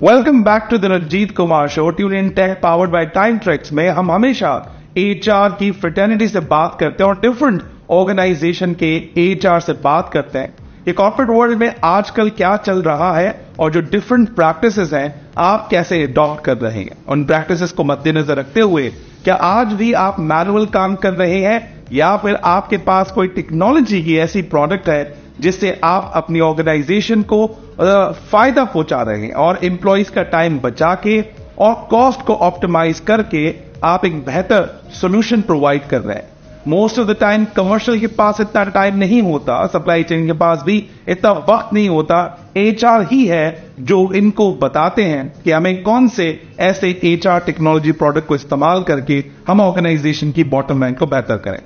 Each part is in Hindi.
Welcome back to the Ranjit Kumar show, tune in tech powered by time tracks में हम हमेशा एचआर की फ्रेटर्निटी से बात करते हैं और डिफरेंट ऑर्गेनाइजेशन के एचआर से बात करते हैं। ये कॉर्पोरेट वर्ल्ड में आजकल क्या चल रहा है और जो डिफरेंट प्रैक्टिसेस हैं आप कैसे अडॉप्ट कर रहे हैं। उन प्रैक्टिसेस को मद्देनजर रखते हुए क्या आज भी आप मैनुअल काम कर रहे हैं या फिर आपके पास कोई टेक्नोलॉजी की ऐसी प्रोडक्ट है जिससे आप अपनी ऑर्गेनाइजेशन को फायदा पहुंचा रहे हैं और एम्प्लॉइज का टाइम बचा के और कॉस्ट को ऑप्टिमाइज करके आप एक बेहतर सोल्यूशन प्रोवाइड कर रहे हैं। Most of the time commercial के पास इतना टाइम नहीं होता, सप्लाई चेन के पास भी इतना वक्त नहीं होता। एचआर ही है जो इनको बताते हैं कि हमें कौन से ऐसे एचआर टेक्नोलॉजी प्रोडक्ट को इस्तेमाल करके हम ऑर्गेनाइजेशन की बॉटम लाइन को बेहतर करें।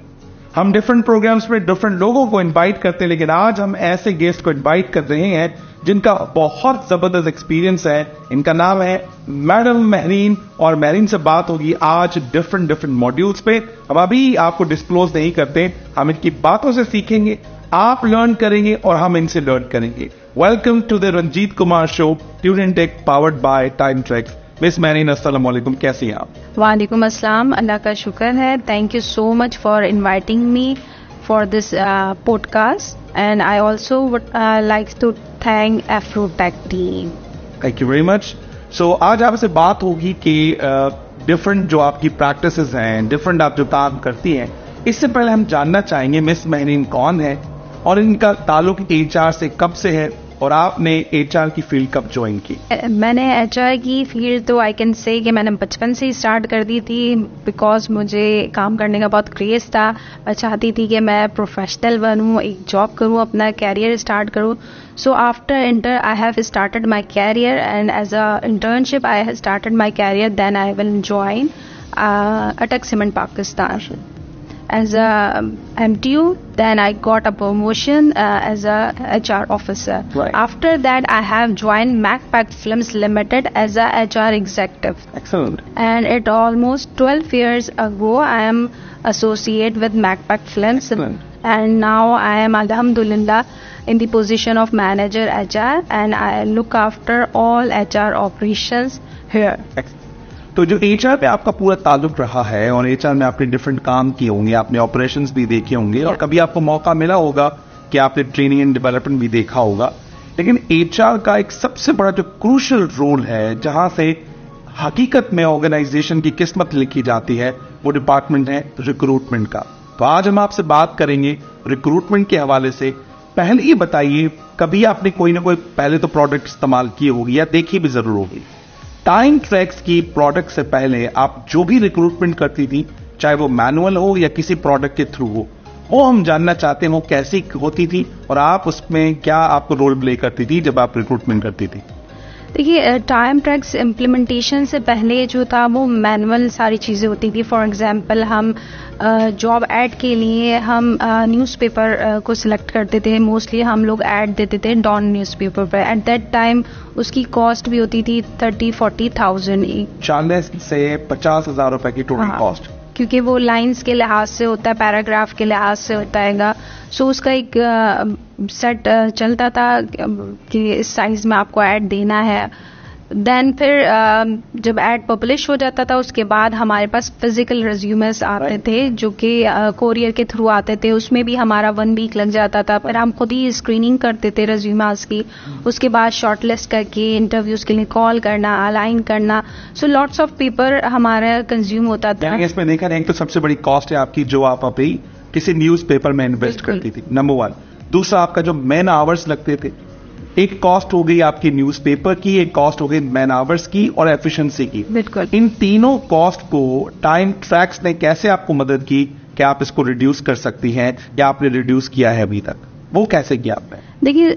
हम डिफरेंट प्रोग्राम्स में डिफरेंट लोगों को इनवाइट करते हैं, लेकिन आज हम ऐसे गेस्ट को इनवाइट कर रहे हैं जिनका बहुत जबरदस्त एक्सपीरियंस है। इनका नाम है मैडम महरीन और महरीन से बात होगी आज डिफरेंट मॉड्यूल्स पे। हम अभी आपको डिस्क्लोज नहीं करते, हम इनकी बातों से सीखेंगे, आप लर्न करेंगे और हम इनसे लर्न करेंगे। Welcome to the Ranjit Kumar show, tune in tech powered by time tracks. Miss Mehreen, अस्सलाम वालेकुम, कैसी हैं आप? वालेकुम अस्सलाम, अल्लाह का शुक्र है। Thank you so much for inviting me for this podcast and I also would like to thank Afrotech team. Thank you very much. So आज आपसे बात होगी कि डिफरेंट जो आपकी प्रैक्टिसेस हैं, डिफरेंट आप जो काम करती हैं, इससे पहले हम जानना चाहेंगे मिस महरीन कौन है और इनका ताल्लुक एचआर से कब से है और आपने एचआर की फील्ड कब ज्वाइन की? मैंने एचआर की फील्ड तो आई कैन से कि मैंने बचपन से ही स्टार्ट कर दी थी बिकॉज मुझे काम करने का बहुत क्रेज था। मैं चाहती थी कि मैं प्रोफेशनल बनूं, एक जॉब करूं, अपना कैरियर स्टार्ट करूं। So after inter I have started my career and as a internship I have started my career, then I will join Attock cement Pakistan as a MTU. Then I got a promotion as a HR officer. Right. After that, I have joined Macpac Films Limited as a HR executive. Excellent. And it almost 12 years ago, I am associate with Macpac Films. Excellent. And now I am alhamdulillah in the position of manager HR, and I look after all HR operations here. Excellent. तो जो एचआर पे आपका पूरा ताल्लुक रहा है और एचआर में आपने डिफरेंट काम किए होंगे, आपने ऑपरेशंस भी देखे होंगे और कभी आपको मौका मिला होगा कि आपने ट्रेनिंग एंड डेवलपमेंट भी देखा होगा, लेकिन एचआर का एक सबसे बड़ा जो क्रूशियल रोल है जहां से हकीकत में ऑर्गेनाइजेशन की किस्मत लिखी जाती है, वो डिपार्टमेंट है रिक्रूटमेंट का। तो आज हम आपसे बात करेंगे रिक्रूटमेंट के हवाले से। पहले ये बताइए, कभी आपने कोई ना कोई पहले तो प्रोडक्ट इस्तेमाल किए होगी या देखी भी जरूर होगी। टाइम ट्रैक्स की प्रोडक्ट से पहले आप जो भी रिक्रूटमेंट करती थी, चाहे वो मैनुअल हो या किसी प्रोडक्ट के थ्रू हो, वो हम जानना चाहते हैं वो कैसी होती थी और आप उसमें क्या आपको रोल प्ले करती थी जब आप रिक्रूटमेंट करती थी? देखिए, टाइम ट्रैक्स इम्प्लीमेंटेशन से पहले जो था वो मैनुअल सारी चीज़ें होती थी। फॉर एग्जांपल हम जॉब ऐड के लिए हम न्यूज़पेपर को सिलेक्ट करते थे। मोस्टली हम लोग ऐड देते थे डॉन न्यूज़पेपर पर। एट दैट टाइम उसकी कॉस्ट भी होती थी 30-40,000, 40 से 50,000 रुपए की टोटल कॉस्ट, क्योंकि वो लाइंस के लिहाज से होता है, पैराग्राफ के लिहाज से होता है। सो उसका एक सेट चलता था कि इस साइज में आपको ऐड देना है। देन फिर जब ऐड पब्लिश हो जाता था उसके बाद हमारे पास फिजिकल रिज्यूमेस आते थे जो कि कोरियर के थ्रू आते थे। उसमें भी हमारा 1 वीक लग जाता था। फिर हम खुद ही स्क्रीनिंग करते थे रिज्यूमेस की, उसके बाद शॉर्टलिस्ट करके इंटरव्यूज के लिए कॉल करना, अलाइन करना। सो लॉट्स ऑफ पेपर हमारा कंज्यूम होता था। इसमें देखा रैंक तो सबसे बड़ी कॉस्ट है आपकी जो आप अभी किसी न्यूज़पेपर में इन्वेस्ट करती थी, नंबर 1। दूसरा, आपका जो मैन आवर्स लगते थे, एक कॉस्ट हो गई आपकी न्यूज़पेपर की, एक कॉस्ट हो गई मैन आवर्स की और एफिशिएंसी की। बिल्कुल। इन तीनों कॉस्ट को टाइम ट्रैक्स ने कैसे आपको मदद की कि आप इसको रिड्यूस कर सकती हैं या आपने रिड्यूस किया है अभी तक, वो कैसे किया आपने? देखिए,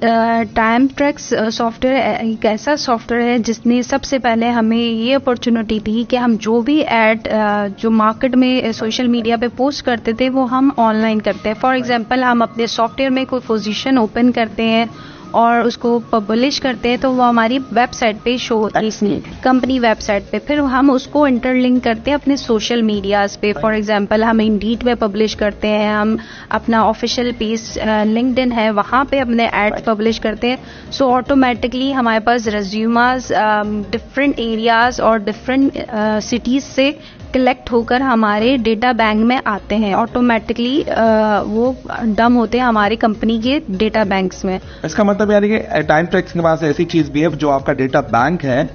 टाइम ट्रैक्स सॉफ्टवेयर एक ऐसा सॉफ्टवेयर है जिसने सबसे पहले हमें ये अपॉर्चुनिटी दी कि हम जो भी ऐड जो मार्केट में सोशल मीडिया पे पोस्ट करते थे वो हम ऑनलाइन करते हैं। फॉर एग्जांपल, हम अपने सॉफ्टवेयर में कोई पोजीशन ओपन करते हैं और उसको पब्लिश करते हैं तो वो हमारी वेबसाइट पे शो होती है, कंपनी वेबसाइट पे। फिर हम उसको इंटरलिंक करते हैं अपने सोशल मीडियाज पे। फॉर एग्जांपल हम इंडीड पे पब्लिश करते हैं, हम अपना ऑफिशियल पेज लिंक्डइन है वहाँ पे अपने एड्स पब्लिश करते हैं। सो ऑटोमेटिकली हमारे पास रेज्यूमास डिफरेंट एरियाज और डिफरेंट सिटीज से कलेक्ट होकर हमारे डेटा बैंक में आते हैं। ऑटोमेटिकली वो डम होते हैं हमारी कंपनी के डेटा बैंक्स में। इसका मतलब यानी कि टाइम ट्रैक्स के पास ऐसी चीज भी है जो आपका डेटा बैंक है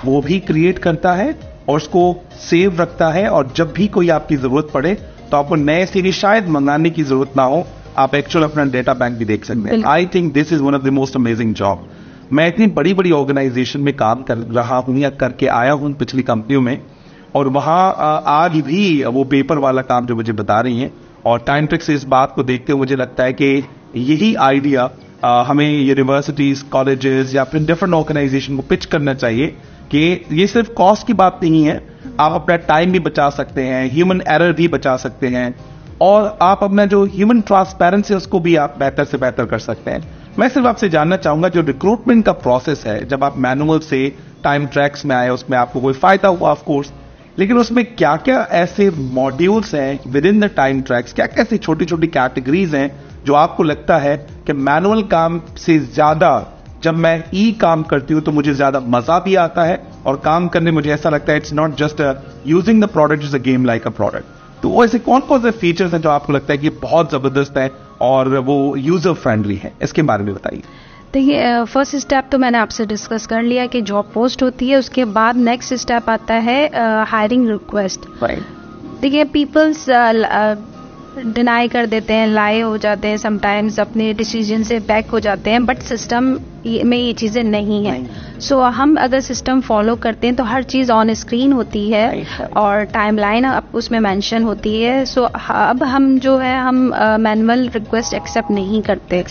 वो भी क्रिएट करता है और उसको सेव रखता है, और जब भी कोई आपकी जरूरत पड़े तो आपको नए सिरे शायद मंगाने की जरूरत ना हो, आप एक्चुअल अपना डेटा बैंक भी देख सकते हैं। आई think this is one of the most amazing job. मैं इतनी बड़ी बड़ी ऑर्गेनाइजेशन में काम कर रहा हूं या करके आया हूं पिछली कंपनियों में, और वहां आज भी वो पेपर वाला काम जो मुझे बता रही हैं, और टाइम ट्रैक्स से इस बात को देखते हुए मुझे लगता है कि यही आइडिया हमें यूनिवर्सिटीज, कॉलेजेस या फिर डिफरेंट ऑर्गेनाइजेशन को पिच करना चाहिए कि ये सिर्फ कॉस्ट की बात नहीं है, आप अपना टाइम भी बचा सकते हैं, ह्यूमन एरर भी बचा सकते हैं, और आप अपना जो ह्यूमन ट्रांसपेरेंसी उसको भी आप बेहतर से बेहतर कर सकते हैं। मैं सिर्फ आपसे जानना चाहूंगा जो रिक्रूटमेंट का प्रोसेस है, जब आप मैनुअल से टाइम ट्रैक्स में आए उसमें आपको कोई फायदा हुआ ऑफ कोर्स, लेकिन उसमें क्या क्या ऐसे मॉड्यूल्स हैं with in the time tracks, क्या क्या ऐसी छोटी छोटी कैटेगरीज हैं जो आपको लगता है कि मैनुअल काम से ज्यादा जब मैं ई काम करती हूं तो मुझे ज्यादा मजा भी आता है और काम करने मुझे ऐसा लगता है it's not just using the product is a game like a product. तो ऐसे कौन कौन से फीचर्स हैं जो आपको लगता है कि बहुत जबरदस्त है और वो यूजर फ्रेंडली है, इसके बारे में बताइए। देखिए, फर्स्ट स्टेप तो मैंने आपसे डिस्कस कर लिया कि जॉब पोस्ट होती है, उसके बाद नेक्स्ट स्टेप आता है हायरिंग रिक्वेस्ट। देखिए, पीपल्स डिनाई कर देते हैं, लाई हो जाते हैं, समटाइम्स अपने डिसीजन से बैक हो जाते हैं, बट सिस्टम में ये चीज़ें नहीं है। सो हम अगर सिस्टम फॉलो करते हैं तो हर चीज़ ऑन स्क्रीन होती है और टाइमलाइन उसमें मेंशन होती है। सो अब हम जो है हम मैनुअल रिक्वेस्ट एक्सेप्ट नहीं करते।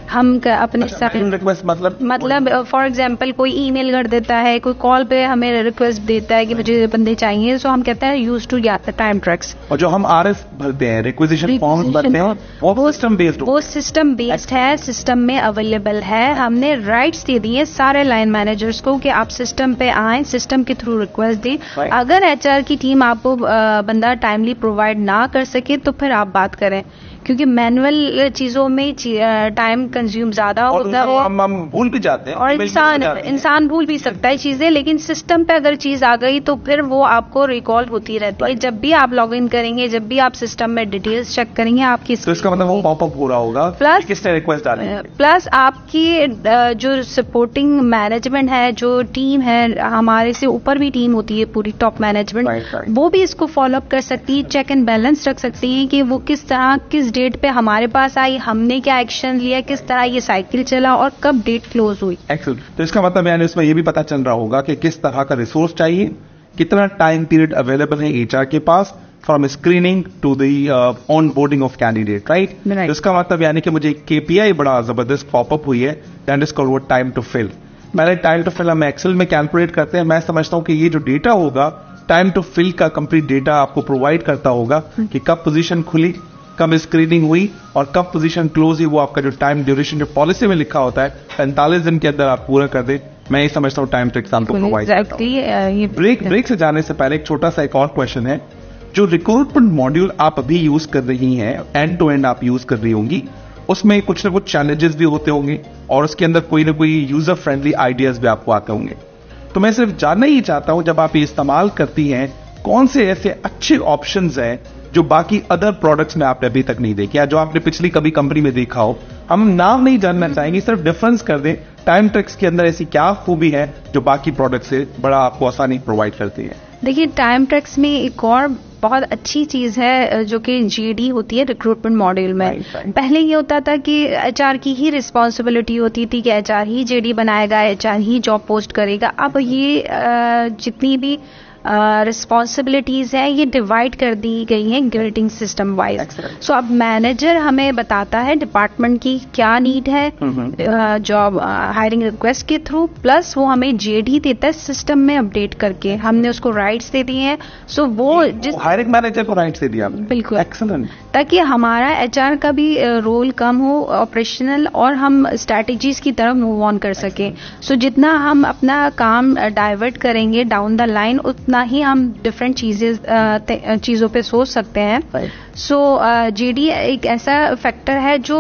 हम अपने रिक्वेस्ट मतलब फॉर एग्जांपल कोई ईमेल कर देता है, कोई कॉल पे हमें रिक्वेस्ट देता है कि मुझे बंदे चाहिए, सो हम कहते हैं यूज टू टाइम ट्रैक्स। और जो हम आरएस भरते हैं, रिक्वेजिशन फॉर्म भरते हैं, वो सिस्टम बेस्ड है, सिस्टम में अवेलेबल है। हमने राइट्स दे दिए सारे लाइन मैनेजर्स को कि आप सिस्टम पे आएं, सिस्टम के थ्रू रिक्वेस्ट दें। अगर एचआर की टीम आपको बंदा टाइमली प्रोवाइड ना कर सके तो फिर आप बात करें, क्योंकि मैनुअल चीजों में टाइम कंज्यूम ज्यादा होता है, हम भूल भी जाते हैं, और इंसान भूल भी सकता है चीजें, लेकिन सिस्टम पे अगर चीज आ गई तो फिर वो आपको रिकॉल होती रहती है। जब भी आप लॉग इन करेंगे, जब भी आप सिस्टम में डिटेल्स चेक करेंगे, आपकी तो इसका मतलब वो पॉपअप हो रहा होगा प्लस किसने रिक्वेस्ट डाली, प्लस आपकी जो सपोर्टिंग मैनेजमेंट है, जो टीम है, हमारे से ऊपर भी टीम होती है पूरी टॉप मैनेजमेंट, वो भी इसको फॉलोअप कर सकती है, चेक एंड बैलेंस रख सकती है कि वो किस तरह किस डेट पे हमारे पास आई, हमने क्या एक्शन लिया, किस तरह ये साइकिल चला और कब डेट क्लोज हुई। एक्सेलेंट। तो इसका मतलब यानी इसमें ये भी पता चल रहा होगा कि किस तरह का रिसोर्स चाहिए, कितना टाइम पीरियड अवेलेबल है एचआर के पास from screening to the onboarding of candidate, right. तो इसका मतलब यानी कि मुझे केपीआई बड़ा जबरदस्त पॉपअप हुई है, that is called time to fill. मैंने टाइम टू फिल हम एक्सेल में कैलकुलेट करते हैं, मैं समझता हूं कि ये जो डेटा होगा टाइम टू फिल का कंप्लीट डेटा आपको प्रोवाइड करता होगा कि कब पोजीशन खुली, कब स्क्रीनिंग हुई और कब पोजीशन क्लोज हुई। वो आपका जो टाइम ड्यूरेशन जो पॉलिसी में लिखा होता है 45 दिन के अंदर आप पूरा कर दे। मैं ये समझता हूँ टाइम ट्रैक्स आपको प्रोवाइड करता हूं। ब्रेक से जाने से पहले एक छोटा सा एक और क्वेश्चन है, जो रिक्रूटमेंट मॉड्यूल आप अभी यूज कर रही हैं, एंड टू एंड आप यूज कर रही होंगी, उसमें कुछ ना कुछ चैलेंजेस भी होते होंगे और उसके अंदर कोई ना कोई यूजर फ्रेंडली आइडियाज भी आपको आते होंगे। तो मैं सिर्फ जानना ही चाहता हूं, जब आप ये इस्तेमाल करती हैं, कौन से ऐसे अच्छे ऑप्शंस हैं जो बाकी अदर प्रोडक्ट्स में आपने अभी तक नहीं देखे या जो आपने पिछली कभी कंपनी में देखा हो। हम नाम नहीं जानना चाहेंगे, सिर्फ डिफरेंस कर दें, टाइम ट्रैक्स के अंदर ऐसी क्या खूबी है जो बाकी प्रोडक्ट से बड़ा आपको आसानी प्रोवाइड करती है। देखिए, टाइम ट्रैक्स में एक और बहुत अच्छी चीज है जो कि जीडी होती है रिक्रूटमेंट मॉड्यूल में। पहले ये होता था कि एचआर की ही रिस्पॉन्सिबिलिटी होती थी कि एचआर ही जेडी बनाएगा, एचआर ही जॉब पोस्ट करेगा। अब ये जितनी भी रिस्पॉन्सिबिलिटीज है ये डिवाइड कर दी गई हैं ग्रेडिंग सिस्टम वाइज। सो अब मैनेजर हमें बताता है डिपार्टमेंट की क्या नीड है जॉब हायरिंग रिक्वेस्ट के थ्रू, प्लस वो हमें जेडी देता है सिस्टम में अपडेट करके, हमने उसको राइट्स दे दिए हैं। सो वो जिस हायरिंग मैनेजर को राइट्स दे दिया, बिल्कुल एक्सीलेंट। ताकि हमारा एचआर का भी रोल कम हो, ऑपरेशनल, और हम स्ट्रैटेजीज की तरफ मूव ऑन कर सकें. सो जितना हम अपना काम डाइवर्ट करेंगे डाउन द लाइन, उतना ही हम डिफरेंट चीज़ों पे सोच सकते हैं. सो जीडी एक ऐसा फैक्टर है जो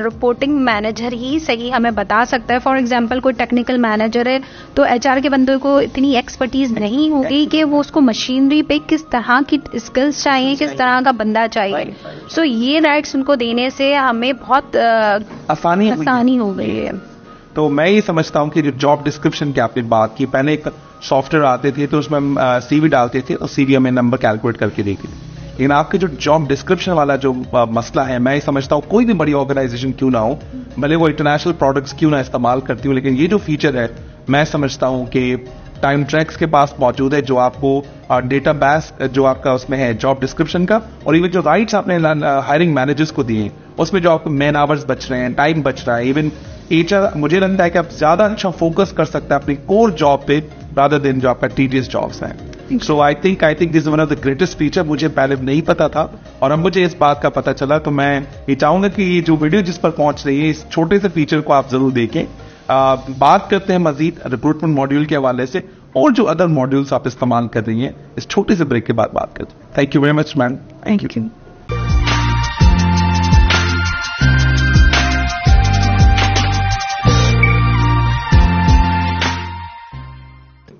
रिपोर्टिंग मैनेजर ही सही हमें बता सकता है. फॉर एग्जांपल कोई टेक्निकल मैनेजर है तो एचआर के बंदे को इतनी एक्सपर्टीज नहीं होगी कि वो उसको मशीनरी पे किस तरह की स्किल्स चाहिए, किस तरह का बंदा चाहिए. सो ये राइट्स उनको देने से हमें बहुत आसानी हो गई है. तो मैं ये समझता हूँ कि जो जॉब डिस्क्रिप्शन की आपने बात की, पहले एक सॉफ्टवेयर आते थे तो उसमें हम सीवी डालते थे और सीवी में नंबर कैलकुलेट करके देते थे. लेकिन आपके जो जॉब डिस्क्रिप्शन वाला जो मसला है, मैं समझता हूँ कोई भी बड़ी ऑर्गेनाइजेशन क्यों ना हो, भले वो इंटरनेशनल प्रोडक्ट्स क्यों ना इस्तेमाल करती हो, लेकिन ये जो फीचर है मैं समझता हूँ कि टाइम ट्रैक्स के पास मौजूद है, जो आपको डेटा बेस जो आपका उसमें है जॉब डिस्क्रिप्शन का, और इवन जो राइट्स आपने हायरिंग मैनेजर्स को दिए उसमें जो आपको मैन आवर्स बच रहे हैं, टाइम बच रहा है. इवन एचआर मुझे लगता है कि आप ज्यादा अच्छा फोकस कर सकते हैं अपनी कोर जॉब पे रादर देन जो आपका टीडीएस जॉब्स हैं. So I think this is one of the greatest feature. मुझे पहले नहीं पता था और अब मुझे इस बात का पता चला. तो मैं ये चाहूंगा कि ये जो वीडियो जिस पर पहुंच रही है, इस छोटे से फीचर को आप जरूर देखें. बात करते हैं मजीद रिक्रूटमेंट मॉड्यूल के हवाले से और जो अदर मॉड्यूल्स आप इस्तेमाल कर रही हैं. इस छोटे से ब्रेक के बाद बात करते हैं. Thank you very much ma'am. Thank you.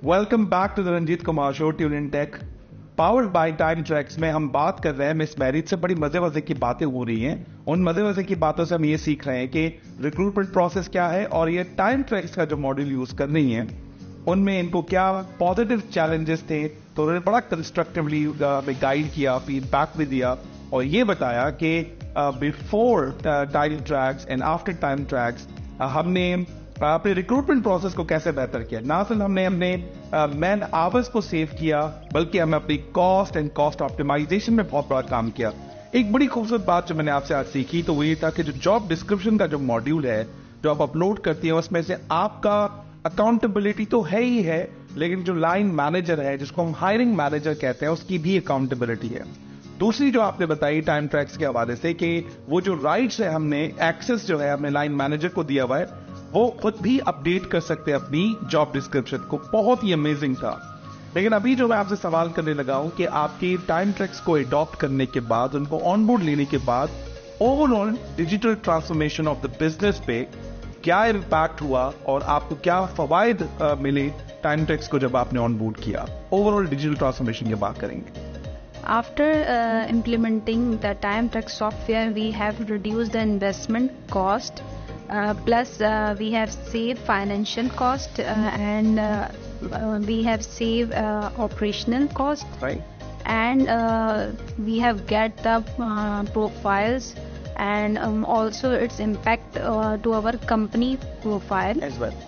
Welcome back to the Ranjit Kumar show, tune in tech, powered by time tracks में हम बात कर रहे हैं मिस मैरिज से. बड़ी मजे की बातें हो रही हैं. उन मजे की बातों से हम ये सीख रहे हैं कि रिक्रूटमेंट प्रोसेस क्या है और ये टाइम ट्रैक्स का जो मॉड्यूल यूज कर रही हैं उनमें इनको क्या पॉजिटिव चैलेंजेस थे. तो उन्होंने बड़ा कंस्ट्रक्टिवली हमें गाइड किया, फीडबैक भी दिया और ये बताया कि before time tracks and after time tracks हमने अपने रिक्रूटमेंट प्रोसेस को कैसे बेहतर किया. ना सिर्फ हमने मैन आवर्स को सेव किया, बल्कि हमें अपनी कॉस्ट एंड कॉस्ट ऑप्टिमाइजेशन में बहुत बड़ा काम किया. एक बड़ी खूबसूरत बात जो मैंने आपसे आज सीखी तो वो ये था कि जो जॉब डिस्क्रिप्शन का जो मॉड्यूल है जो आप अपलोड करती हैं उसमें से आपका अकाउंटेबिलिटी तो है ही है, लेकिन जो लाइन मैनेजर है जिसको हम हायरिंग मैनेजर कहते हैं उसकी भी अकाउंटेबिलिटी है. दूसरी जो आपने बताई टाइम ट्रैक्स के हवाले से कि वो जो राइट्स है, हमने एक्सेस जो है हमने लाइन मैनेजर को दिया हुआ है, वो खुद भी अपडेट कर सकते हैं अपनी जॉब डिस्क्रिप्शन को. बहुत ही अमेजिंग था. लेकिन अभी जो मैं आपसे सवाल करने लगा हूं कि आपके टाइम ट्रैक्स को अडॉप्ट करने के बाद, उनको ऑनबोर्ड लेने के बाद overall digital transformation of the business पे क्या इम्पैक्ट हुआ और आपको क्या फवायद मिले टाइम ट्रैक्स को जब आपने ऑनबोर्ड किया. ओवरऑल डिजिटल ट्रांसफॉर्मेशन की बात करेंगे. After implementing the time track software, we have reduced the investment cost. Plus we have saved financial cost and we have saved operational cost. Right. And we have get the profiles and also its impact to our company profile as well.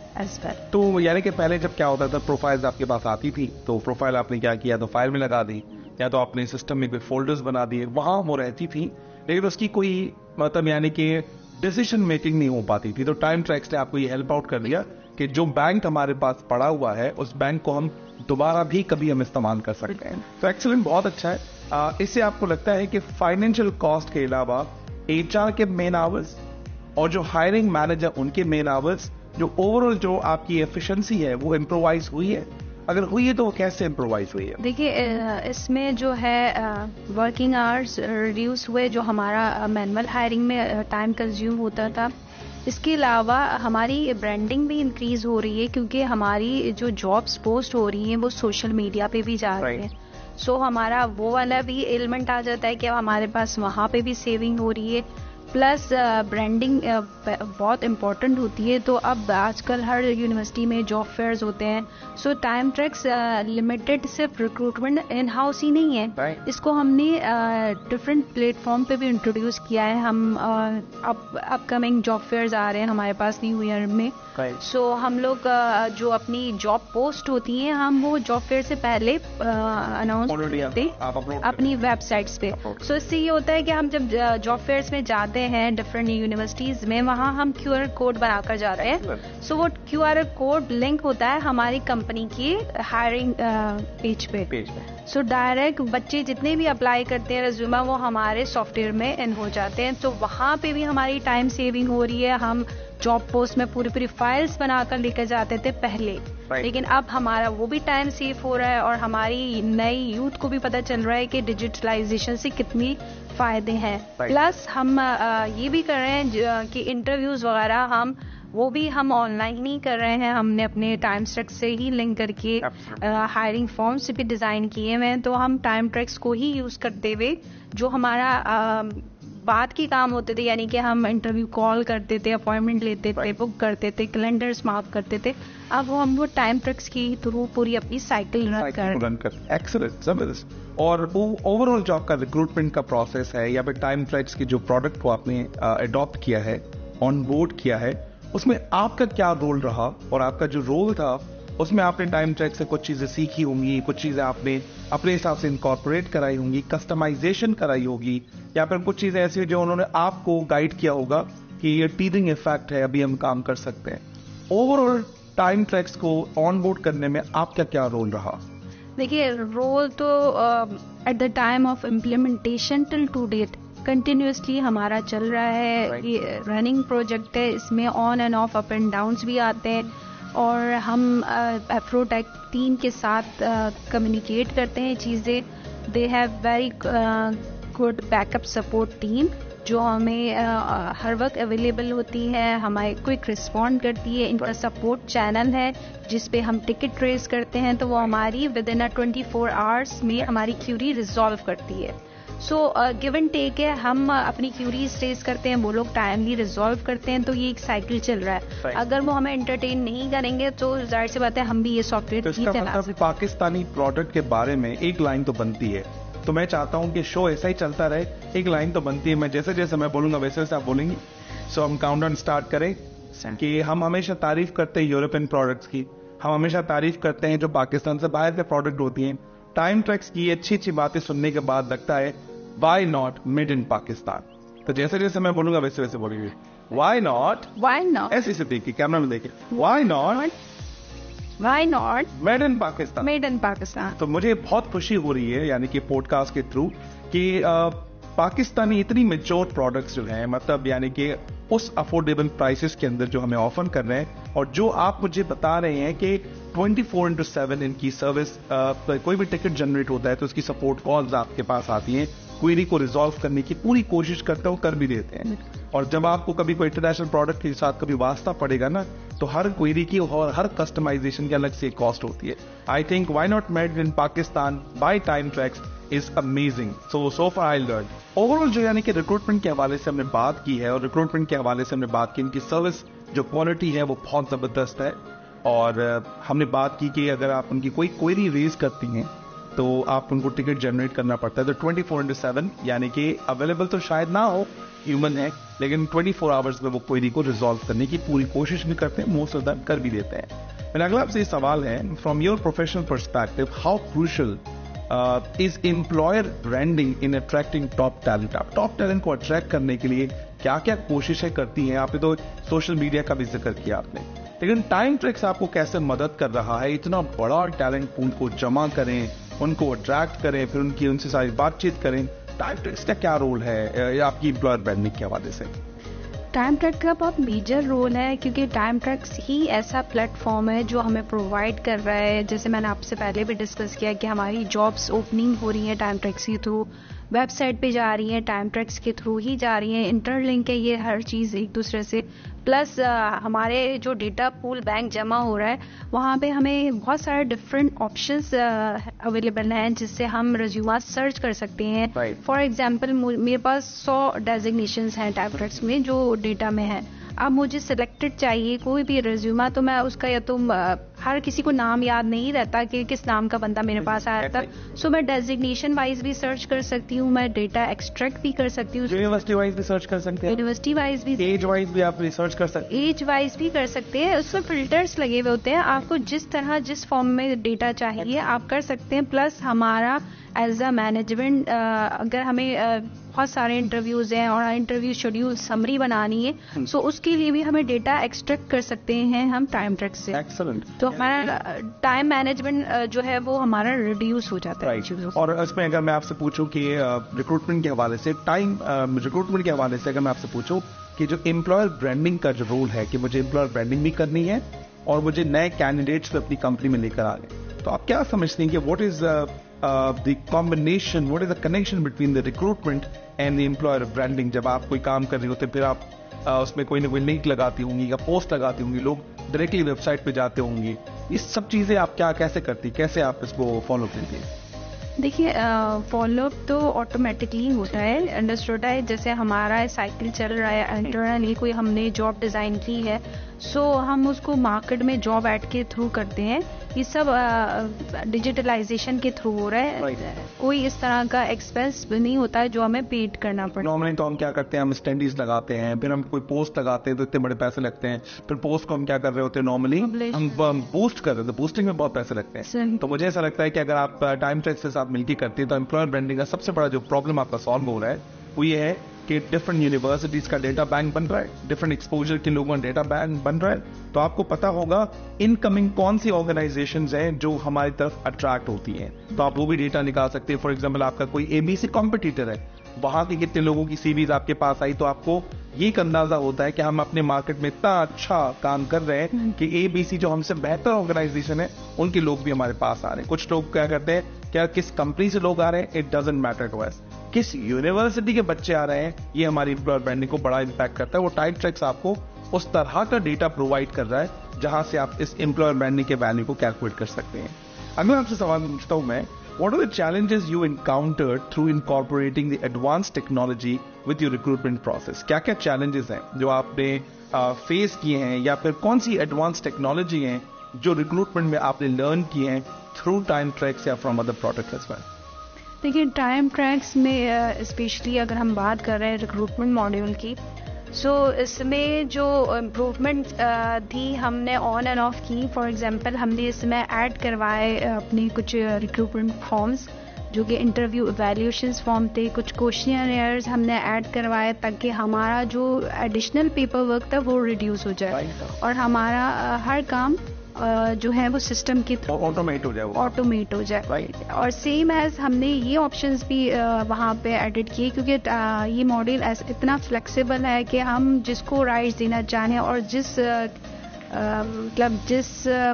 तो यानी कि पहले जब क्या होता था, प्रोफाइल्स आपके पास आती थी तो प्रोफाइल आपने क्या किया, तो फाइल में लगा दी या तो आपने सिस्टम में कोई फोल्डर्स बना दिए, वहां वो रहती थी, लेकिन उसकी कोई मतलब यानी कि डिसीजन मेकिंग नहीं हो पाती थी. तो टाइम ट्रैक्स ने आपको ये हेल्प आउट कर दिया कि जो बैंक हमारे पास पड़ा हुआ है उस बैंक को हम दोबारा भी कभी हम इस्तेमाल कर सकते हैं. तो एक्चुअली बहुत अच्छा है. इससे आपको लगता है कि फाइनेंशियल कॉस्ट के अलावा एचआर के मेन आवर्स और जो हायरिंग मैनेजर उनके मेन आवर्स, जो ओवरऑल जो आपकी एफिशिएंसी है वो इम्प्रोवाइज हुई है. अगर हुई है तो वो कैसे इम्प्रोवाइज हुई है? देखिए इसमें जो है वर्किंग आवर्स रिड्यूस हुए, जो हमारा मैनुअल हायरिंग में टाइम कंज्यूम होता था. इसके अलावा हमारी ब्रांडिंग भी इंक्रीज हो रही है क्योंकि हमारी जो जॉब्स पोस्ट हो रही हैं वो सोशल मीडिया पे भी जा रही हैं. सो हमारा वो वाला भी एलिमेंट आ जाता है कि हमारे पास वहाँ पे भी सेविंग हो रही है. प्लस ब्रांडिंग बहुत इम्पोर्टेंट होती है. तो अब आजकल हर यूनिवर्सिटी में जॉब फेयर्स होते हैं. सो टाइम ट्रैक्स लिमिटेड सिर्फ रिक्रूटमेंट इन हाउस ही नहीं है, इसको हमने डिफरेंट प्लेटफॉर्म पे भी इंट्रोड्यूस किया है. हम अपकमिंग जॉब फेयर्स आ रहे हैं हमारे पास न्यू ईयर में. सो हम लोग जो अपनी जॉब पोस्ट होती हैं हम वो जॉब फेयर से पहले अनाउंस करते हैं अपनी वेबसाइट्स पे. सो इससे ये होता है कि हम जब जॉब फेयर्स में जाते हैं डिफरेंट यूनिवर्सिटीज में, वहाँ हम QR कोड बनाकर जा रहे हैं। सो वो QR कोड लिंक होता है हमारी कंपनी की हायरिंग पेज पे। सो डायरेक्ट बच्चे जितने भी अप्लाई करते हैं रेज्यूमे, वो हमारे सॉफ्टवेयर में इन हो जाते हैं। तो वहाँ पे भी हमारी टाइम सेविंग हो रही है। हम जॉब पोस्ट में पूरी फाइल्स बनाकर लेकर जाते थे पहले, लेकिन अब हमारा वो भी टाइम सेव हो रहा है और हमारी नई यूथ को भी पता चल रहा है कि डिजिटलाइजेशन से कितनी फायदे हैं। प्लस हम ये भी कर रहे हैं कि इंटरव्यूज वगैरह वो भी हम ऑनलाइन ही कर रहे हैं। हमने अपने टाइम ट्रैक्स से ही लिंक करके हायरिंग फॉर्म्स भी डिजाइन किए हुए हैं। तो हम टाइम ट्रैक्स को ही यूज करते हुए जो हमारा बात की काम होते थे, यानी कि हम इंटरव्यू कॉल करते थे, अपॉइंटमेंट लेते थे, बुक करते थे, कैलेंडर्स मार्क करते थे, अब वो टाइम ट्रैक्स की थ्रू पूरी अपनी साइकिल रन कर। एक्सीलेंट, जबरदस्त। और वो ओवरऑल जो आपका रिक्रूटमेंट का प्रोसेस है या फिर टाइम ट्रैक्स की जो प्रोडक्ट को आपने अडॉप्ट किया है, ऑन बोर्ड किया है, उसमें आपका क्या रोल रहा? और आपका जो रोल था उसमें आपने टाइम ट्रैक से कुछ चीजें सीखी होंगी, कुछ चीजें आपने अपने हिसाब से इनकॉर्पोरेट कराई होंगी, कस्टमाइजेशन कराई होगी, या फिर कुछ चीजें ऐसी जो उन्होंने आपको गाइड किया होगा कि ये टीदिंग इफेक्ट है, अभी हम काम कर सकते हैं। ओवरऑल टाइम ट्रैक्स को ऑन बोर्ड करने में आपका क्या रोल रहा? देखिए, रोल तो at the time of implementation till to date continuously हमारा चल रहा है। ये रनिंग प्रोजेक्ट है, इसमें on and off up and downs भी आते हैं और हम एफ्रोटेक टीम के साथ कम्युनिकेट करते हैं चीज़ें। They have very good backup support team जो हमें हर वक्त अवेलेबल होती है, हमारे क्विक रिस्पॉन्ड करती है। इनका सपोर्ट चैनल है जिस पे हम टिकट ट्रेस करते हैं, तो वो हमारी विद इन 24 आवर्स में हमारी क्यूरी रिजॉल्व करती है। सो गिव एंड टेक है, हम अपनी क्यूरीज रेज करते हैं, वो लोग टाइमली रिजॉल्व करते हैं, तो ये एक साइकिल चल रहा है। अगर वो हमें एंटरटेन नहीं करेंगे तो जाहिर सी बात है हम भी ये सॉफ्टवेयर नहीं चला सकते। पाकिस्तानी प्रोडक्ट के बारे में एक लाइन तो बनती है, तो मैं चाहता हूं कि शो ऐसा ही चलता रहे। एक लाइन तो बनती है, मैं जैसे जैसे मैं बोलूंगा वैसे वैसे आप बोलेंगी। सो हम काउंटडाउन स्टार्ट करें कि हम हमेशा तारीफ करते हैं यूरोपियन प्रोडक्ट्स की, हम हमेशा तारीफ करते हैं जो पाकिस्तान से बाहर के प्रोडक्ट होती हैं। टाइम ट्रैक्स की अच्छी अच्छी बातें सुनने के बाद लगता है why not made in Pakistan. तो जैसे जैसे मैं बोलूंगा वैसे वैसे बोलेंगे वाई नॉट, ऐसे से देखिए, कैमरा में देखिए, why not made in Pakistan. तो मुझे बहुत खुशी हो रही है, यानी कि पॉडकास्ट के थ्रू, कि पाकिस्तानी इतनी मेच्योर प्रोडक्ट्स जो हैं, मतलब यानी कि उस अफोर्डेबल प्राइसेस के अंदर जो हमें ऑफर कर रहे हैं, और जो आप मुझे बता रहे हैं कि 24/7 इनकी सर्विस, कोई भी टिकट जनरेट होता है तो उसकी सपोर्ट कॉल्स आपके पास आती हैं, क्वेरी को रिजॉल्व करने की पूरी कोशिश करते हो, कर भी देते हैं। और जब आपको कभी कोई इंटरनेशनल प्रोडक्ट के साथ कभी वास्ता पड़ेगा ना, तो हर क्वेरी की और हर कस्टमाइजेशन की अलग से कॉस्ट होती है। I think Y not made in Pakistan bye time tracks is amazing. So far I learn overall जो, यानी कि रिक्रूटमेंट के हवाले से हमने बात की है, और रिक्रूटमेंट के हवाले से हमने बात की, इनकी सर्विस जो क्वालिटी है वो बहुत जबरदस्त है। और हमने बात की कि अगर आप उनकी कोई क्वेरी रेज करती हैं तो आप उनको टिकट जनरेट करना पड़ता है। तो 24/7 यानी कि अवेलेबल तो शायद ना हो, ह्यूमन है, लेकिन 24 आवर्स में वो क्वेरी को रिजॉल्व करने की पूरी कोशिश भी करते हैं, मोस्ट ऑफ दैम कर भी देते हैं। मेरा अगला आपसे सवाल है, from your professional perspective, how crucial is employer branding in attracting top talent? आप टॉप टैलेंट को अट्रैक्ट करने के लिए क्या क्या कोशिशें करती हैं? आपने तो सोशल मीडिया का भी जिक्र किया आपने, लेकिन टाइम ट्रैक्स आपको कैसे मदद कर रहा है इतना बड़ा टैलेंट पूल को जमा करें, उनको अट्रैक्ट करें, फिर उनसे सारी बातचीत करें? टाइम ट्रैक्स का क्या रोल है आपकी एम्प्लॉयर ब्रांडिंग के हवाले से? टाइम ट्रैक का बहुत मेजर रोल है, क्योंकि टाइम ट्रैक्स ही ऐसा प्लेटफॉर्म है जो हमें प्रोवाइड कर रहा है। जैसे मैंने आपसे पहले भी डिस्कस किया कि हमारी जॉब्स ओपनिंग हो रही हैं टाइम ट्रैक्स के थ्रू, वेबसाइट पे जा रही हैं टाइम ट्रैक्स के थ्रू ही जा रही हैं, इंटरलिंक है ये हर चीज़ एक दूसरे से। प्लस हमारे जो डेटा पूल बैंक जमा हो रहा है, वहाँ पे हमें बहुत सारे डिफरेंट ऑप्शंस अवेलेबल हैं जिससे हम रिज्यूमा सर्च कर सकते हैं। फॉर एग्जांपल, मेरे पास 100 डेजिग्नेशंस हैं टाइम ट्रैक्स में जो डेटा में है। अब मुझे सिलेक्टेड चाहिए कोई भी रिज्यूमा, तो मैं उसका या तो हर किसी को नाम याद नहीं रहता कि किस नाम का बंदा मेरे पास आया था। सो मैं डेजिग्नेशन वाइज भी सर्च कर सकती हूँ, मैं डेटा एक्सट्रैक्ट भी कर सकती हूँ, यूनिवर्सिटी वाइज भी सर्च कर सकते हैं, यूनिवर्सिटी वाइज भी, एज वाइज भी आप रिसर्च कर सकते हैं, एज वाइज भी कर सकते हैं। उसमें फिल्टर्स लगे हुए होते हैं, आपको जिस तरह जिस फॉर्म में डेटा चाहिए आप कर सकते हैं। प्लस हमारा एज अ मैनेजमेंट अगर हमें बहुत सारे इंटरव्यूज हैं और इंटरव्यू शेड्यूल समरी बनानी है, सो उसके लिए भी हमें डेटा एक्सट्रैक्ट कर सकते हैं हम टाइम ट्रैक से। एक्सीलेंट। तो हमारा टाइम मैनेजमेंट जो है वो हमारा रिड्यूस हो जाता है। और इसमें अगर मैं आपसे पूछूं कि रिक्रूटमेंट के हवाले से रिक्रूटमेंट के हवाले से अगर मैं आपसे पूछूं कि जो एम्प्लॉयर ब्रांडिंग का जो रोल है कि मुझे एम्प्लॉयर ब्रांडिंग भी करनी है और मुझे नए कैंडिडेट्स अपनी कंपनी में लेकर आ गए, तो आप क्या समझते हैं कि what is the combination, what is the connection between the recruitment and the employer branding? जब आप कोई काम कर रहे होते फिर आप उसमें कोई ना कोई लिंक लगाती होंगी या पोस्ट लगाती होंगी, लोग डायरेक्टली वेबसाइट पे जाते होंगे, ये सब चीजें आप क्या कैसे करती, कैसे आप इसको फॉलो करती हैं? देखिए फॉलोअप तो ऑटोमेटिकली होता है, अंडरस्टूड है। जैसे हमारा साइकिल चल रहा है इंटरनली, कोई हमने जॉब डिज़ाइन की है, सो हम उसको मार्केट में जॉब ऐड के थ्रू करते हैं। ये सब डिजिटलाइजेशन के थ्रू हो रहा है, कोई इस तरह का एक्सपेंस नहीं होता है जो हमें पेड करना पड़ता है। नॉर्मली तो हम क्या करते हैं, हम स्टैंडीज लगाते हैं, फिर हम कोई पोस्ट लगाते हैं तो इतने बड़े पैसे लगते हैं, फिर पोस्ट को हम क्या कर रहे होते हैं, नॉर्मली हम बूस्ट कर रहे होते हैं, बूस्टिंग में बहुत पैसे लगते हैं। तो मुझे ऐसा लगता है कि अगर आप टाइम ट्रैक के साथ मिलकर करते हैं तो एम्प्लॉयर ब्रांडिंग का सबसे बड़ा जो प्रॉब्लम आपका सॉल्व हो रहा है वो ये है कि डिफरेंट यूनिवर्सिटीज का डेटा बैंक बन रहा है, डिफरेंट एक्सपोजर के लोगों का डेटा बैंक बन रहा है, तो आपको पता होगा इनकमिंग कौन सी ऑर्गेनाइजेशंस हैं जो हमारी तरफ अट्रैक्ट होती हैं, तो आप वो भी डेटा निकाल सकते हैं। फॉर एग्जांपल आपका कोई एबीसी कॉम्पिटिटर है, वहां के कितने लोगों की सीवीज आपके पास आई, तो आपको ये एक अंदाजा होता है कि हम अपने मार्केट में इतना अच्छा काम कर रहे हैं कि एबीसी जो हमसे बेहतर ऑर्गेनाइजेशन है उनके लोग भी हमारे पास आ रहे हैं। कुछ लोग क्या करते हैं, क्या किस कंपनी से लोग आ रहे हैं, it doesn't matter to us, किस यूनिवर्सिटी के बच्चे आ रहे हैं, ये हमारी एम्प्लॉयर ब्रांडिंग को बड़ा इंपैक्ट करता है। वो टाइम ट्रैक्स आपको उस तरह का डेटा प्रोवाइड कर रहा है जहां से आप इस एम्प्लॉयर ब्रांडिंग के वैल्यू को कैलकुलेट कर सकते हैं। अगर आपसे सवाल पूछता हूं मैं, what are the challenges you encountered through incorporating the advanced technology with your recruitment process? क्या क्या challenges हैं जो आपने फेस किए हैं, या फिर कौन सी एडवांस टेक्नोलॉजी हैं जो रिक्रूटमेंट में आपने लर्न किए हैं थ्रू टाइम ट्रैक्स या from other products as well? देखिए टाइम ट्रैक्स में स्पेशली अगर हम बात कर रहे हैं रिक्रूटमेंट मॉड्यूल की, सो इसमें जो इम्प्रूवमेंट थी हमने ऑन एंड ऑफ की। फॉर एग्जांपल हमने इसमें ऐड करवाए अपने कुछ रिक्रूटमेंट फॉर्म्स जो कि इंटरव्यू इवैल्यूएशंस फॉर्म थे, कुछ क्वेश्चनियर्स हमने ऐड करवाए ताकि हमारा जो एडिशनल पेपर वर्क था वो रिड्यूस हो जाए और हमारा हर काम जो है वो सिस्टम के थ्रू ऑटोमेट हो जाए। और सेम एज हमने ये ऑप्शंस भी वहाँ पे एडिट किए, क्योंकि ये मॉडल इतना फ्लेक्सिबल है कि हम जिसको राइट्स देना चाहें और जिस मतलब जिस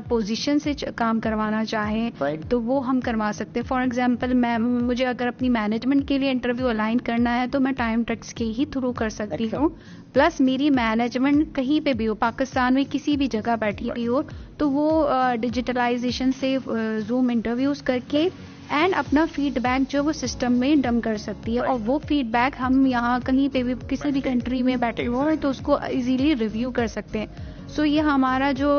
पोजीशन से काम करवाना चाहें तो वो हम करवा सकते हैं। फॉर एग्जांपल मुझे अगर अपनी मैनेजमेंट के लिए इंटरव्यू अलाइन करना है तो मैं टाइम ट्रैक्स के ही थ्रू कर सकती हूँ। प्लस मेरी मैनेजमेंट कहीं पे भी हो, पाकिस्तान में किसी भी जगह बैठी भी हो, तो वो डिजिटलाइजेशन से जूम इंटरव्यूज करके एंड अपना फीडबैक जो वो सिस्टम में डम कर सकती है और वो फीडबैक हम यहाँ कहीं पे भी किसी भी कंट्री में बैठे हुए हैं तो उसको इजीली रिव्यू कर सकते हैं। सो ये हमारा जो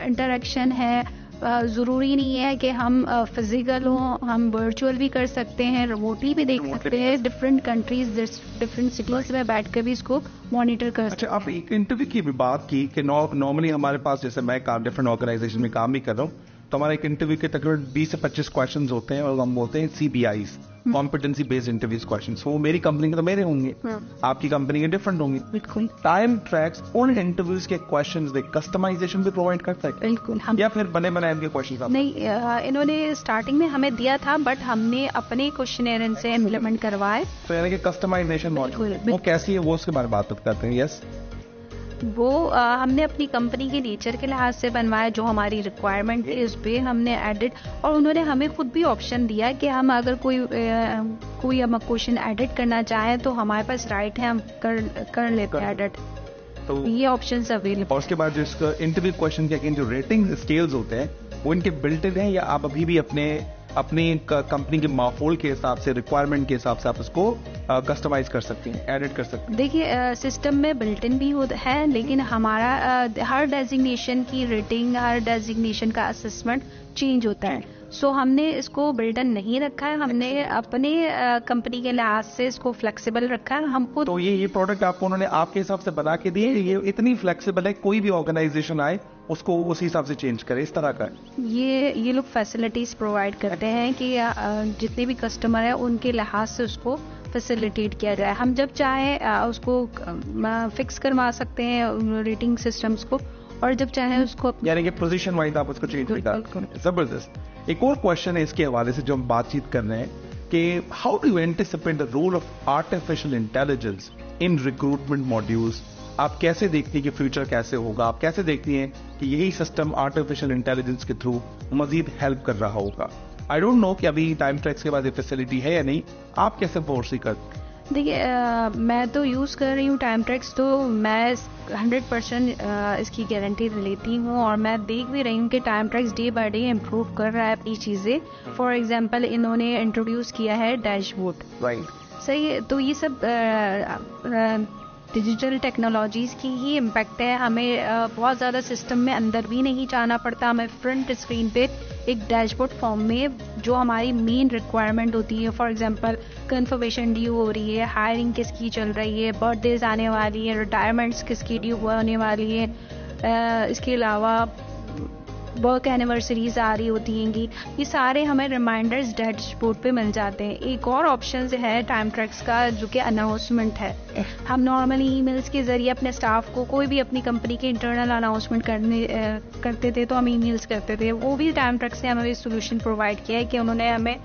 इंटरेक्शन है ज़रूरी नहीं है कि हम फिजिकल हो, हम वर्चुअल भी कर सकते हैं, रिमोटली भी देख सकते हैं, डिफरेंट कंट्रीज डिफरेंट सिटीज में बैठ कर भी इसको मॉनिटर कर सकते हैं। अच्छा, आप एक इंटरव्यू की भी बात की कि नॉर्मली हमारे पास, जैसे मैं डिफरेंट ऑर्गेनाइजेशन में काम भी कर रहा हूँ, तो हमारे एक इंटरव्यू के तकरीबन 20 से 25 क्वेश्चंस होते हैं और हम बोलते हैं CBIs, competency based interviews questions. वो मेरी कंपनी के तो मेरे होंगे, आपकी कंपनी के डिफरेंट होंगे। बिल्कुल। टाइम ट्रैक्स उन इंटरव्यूज के क्वेश्चंस दे कस्टमाइजेशन भी प्रोवाइड करता है? बिल्कुल। या फिर बने बनाए के क्वेश्चंस? नहीं, इन्होंने स्टार्टिंग में हमें दिया था बट हमने अपने क्वेश्चनेयर इनसे इम्प्लीमेंट करवाए। तो यानी कि कस्टमाइजेशन मॉड्यूल वो कैसी है, वो उसके बारे में बात करते हैं। यस, वो हमने अपनी कंपनी के नेचर के लिहाज से बनवाया, जो हमारी रिक्वायरमेंट है इस पे हमने एडिट, और उन्होंने हमें खुद भी ऑप्शन दिया कि हम अगर कोई हम क्वेश्चन एडिट करना चाहें तो हमारे पास राइट है, हम कर लेते हैं एडिट। तो ये ऑप्शंस अवेलेबल। और उसके बाद जो इसका इंटरव्यू क्वेश्चन के जो रेटिंग स्केल्स होते हैं वो इनके बिल्ट इन है या आप अभी भी अपने अपनी कंपनी के माहौल के हिसाब से, रिक्वायरमेंट के हिसाब से आप उसको कस्टमाइज कर सकती हैं, एडिट कर सकती हैं। देखिए सिस्टम में बिल्ट इन भी है, लेकिन हमारा हर डेजिग्नेशन की रेटिंग, हर डेजिग्नेशन का असेसमेंट चेंज होता है। सो हमने इसको बिल्ट इन नहीं रखा है, हमने अपने कंपनी के लिहाज से इसको फ्लेक्सिबल रखा है। हमको तो ये प्रोडक्ट आपको उन्होंने आपके हिसाब से बना के दिए, ये इतनी फ्लेक्सिबल है, कोई भी ऑर्गेनाइजेशन आए उसको उसी हिसाब से चेंज करे, इस तरह का है। ये लोग फैसिलिटीज प्रोवाइड करते हैं कि जितने भी कस्टमर है उनके लिहाज से उसको फैसिलिटेट किया जाए। हम जब चाहे उसको फिक्स करवा सकते हैं रेटिंग सिस्टम्स को, और जब चाहे उसको यानी कि पोजीशन वाइज आप उसको चेंज कर। जबरदस्त। एक और क्वेश्चन है इसके हवाले से जो हम बातचीत कर रहे हैं कि how do you anticipate the role of artificial intelligence in recruitment modules? आप कैसे देखती हैं कि फ्यूचर कैसे होगा? आप कैसे देखती हैं कि यही सिस्टम आर्टिफिशियल इंटेलिजेंस के थ्रू मजीद हेल्प कर रहा होगा? आई डोंट नो कि अभी टाइम ट्रैक्स के बाद ये फैसिलिटी है या नहीं, आप कैसे फोर्सी करते? देखिए मैं तो यूज़ कर रही हूँ टाइम ट्रैक्स, तो मैं 100% इसकी गारंटी लेती हूँ, और मैं देख भी रही हूँ कि time tracks day by day improve कर रहा है अपनी चीज़ें। फॉर एग्जांपल इन्होंने इंट्रोड्यूस किया है डैशबोर्ड, राइट। सही है, तो ये सब डिजिटल टेक्नोलॉजीज़ की ही इम्पैक्ट है। हमें बहुत ज़्यादा सिस्टम में अंदर भी नहीं जाना पड़ता, हमें फ्रंट स्क्रीन पे एक डैशबोर्ड फॉर्म में जो हमारी मेन रिक्वायरमेंट होती है, फॉर एग्जांपल कन्फर्मेशन ड्यू हो रही है, हायरिंग किसकी चल रही है, बर्थडेज आने वाली है, रिटायरमेंट्स किसकी ड्यू होने वाली है, इसके अलावा वर्क एनिवर्सरीज आ रही होती हैं, ये सारे हमें रिमाइंडर्स डैशबोर्ड पे मिल जाते हैं। एक और ऑप्शन है टाइम ट्रैक्स का जो कि अनाउंसमेंट है। हम नॉर्मली ईमेल्स के जरिए अपने स्टाफ को कोई भी अपनी कंपनी के इंटरनल अनाउंसमेंट करते थे, तो हम ईमेल्स करते थे। वो भी टाइम ट्रैक्स से हमें सोल्यूशन प्रोवाइड किया है कि उन्होंने हमें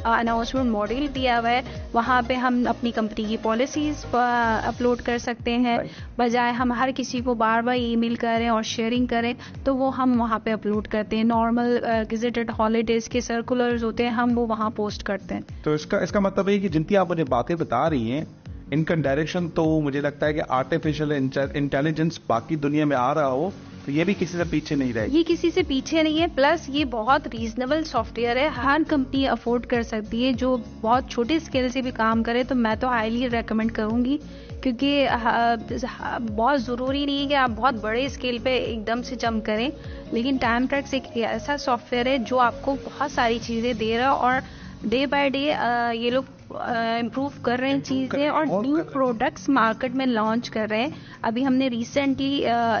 अनाउंसमेंट मॉड्यूल दिया हुआ है, वहाँ पे हम अपनी कंपनी की पॉलिसीज अपलोड कर सकते हैं, बजाय हम हर किसी को बार बार ईमेल करें और शेयरिंग करें, तो वो हम वहाँ पे अपलोड करते हैं। नॉर्मल गेजेटेड हॉलीडेज के सर्कुलर्स होते हैं, हम वो वहाँ पोस्ट करते हैं। तो इसका मतलब है कि जिनकी आप मुझे बातें बता रही हैं, इनका डायरेक्शन तो मुझे लगता है कि आर्टिफिशियल इंटेलिजेंस बाकी दुनिया में आ रहा हो तो ये भी किसी से पीछे नहीं रहेगी। ये किसी से पीछे नहीं है, प्लस ये बहुत रीजनेबल सॉफ्टवेयर है, हर कंपनी अफोर्ड कर सकती है। जो बहुत छोटे स्केल से भी काम करे तो मैं तो हाईली रेकमेंड करूंगी, क्योंकि बहुत ज़रूरी नहीं है कि आप बहुत बड़े स्केल पे एकदम से जंप करें, लेकिन टाइम ट्रैक्स एक ऐसा सॉफ्टवेयर है जो आपको बहुत सारी चीज़ें दे रहा है, और डे बाय डे ये लोग इम्प्रूव कर रहे हैं चीज़ें, और न्यू प्रोडक्ट्स मार्केट में लॉन्च कर रहे हैं। अभी हमने रिसेंटली